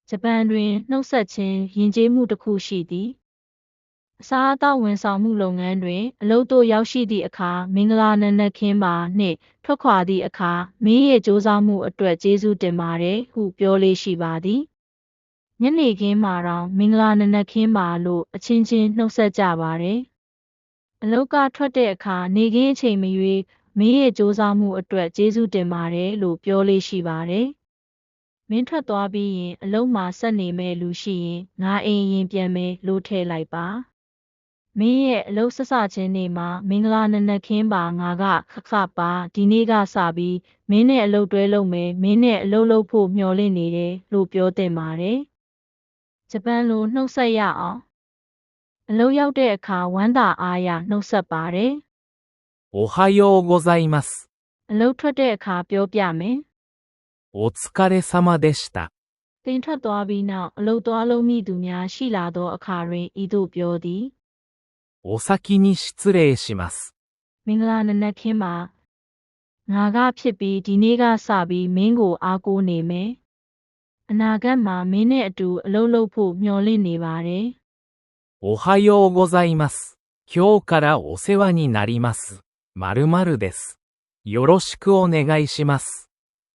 ဂျပန်တွင်နှုတ်ဆက်ခြင်းယဉ်ကျေးမှုတစ်ခုရှိသည်အစားအသောက်ဝန်ဆောင်မှုလုပ်ငန်းတွင်အလုပ်သို့ရောက်ရှိသည့်အခါမင်္ဂလာနံနက်ခင်းပါနှင့်ထွက်ခွာသည့်အခါမင်းရဲ့ကြိုးစားမှုအတွက်ကျေးဇူးတင်ပါတယ်ဟုပြောလေ့ရှိပါသည်ညနေခင်းမှာတောင်မင်္ဂလာနံနက်ခင်းပါလို့အချင်းချင်းနှုတ်ဆက်ကြပါတယ်အလုပ်ကထွက်တဲ့အခါနေခင်းအချိန်မရွေးမင်းရဲ့ကြိုးစားမှုအတွက်ကျေးဇူးတင်ပါတယ်လို့ပြောလေ့ရှိပါတယ်မင်းထွက်သွားပြီးရင်အလုပ်မှာဆက်နေမဲ့လူရှိရင်ငါအိမ်ရင်ပြန်မယ်လို့ထည့်လိုက်ပါမင်းရဲ့အလုပ်ဆက်စချင်းနေ့မှာမင်္ဂလာနံနက်ခင်းပါငါကခပါဒီနေ့ကစပြီးမင်းနဲ့အလုပ်တွဲလုပ်မယ်မင်းနဲ့အလုပ်လုပ်ဖို့မျှော်လင့်နေတယ်လို့ပြောသင့်ပါတယ်ဂျပန်လိုနှုတ်ဆက်ရအောင်အလုပ်ရောက်တဲ့အခါဝမ်းသာအားရနှုတ်ဆက်ပါတယ်おはようございます。အလုပ်ထွက်တဲ့အခါပြောပြမယ်お疲れ様でした。တင်ထွက်သွားပြီးနောက်အလုပ်သွားလုပ်မိသူများရှိလာသောအခါတွင်ဤသို့ပြောသည်お先に失礼します。မင်္ဂလာနံနက်ခင်းပါငါကဖြစ်ပြီးဒီနေ့ကစပြီးမင်းကိုအားကိုးနေမယ်အနာဂတ်မှာမင်းနဲ့အတူအလုပ်လုပ်ဖို့မျှော်လင့်နေပါတယ်おはようございます。今日からお世話になります。〇〇です。よろしくお願いします。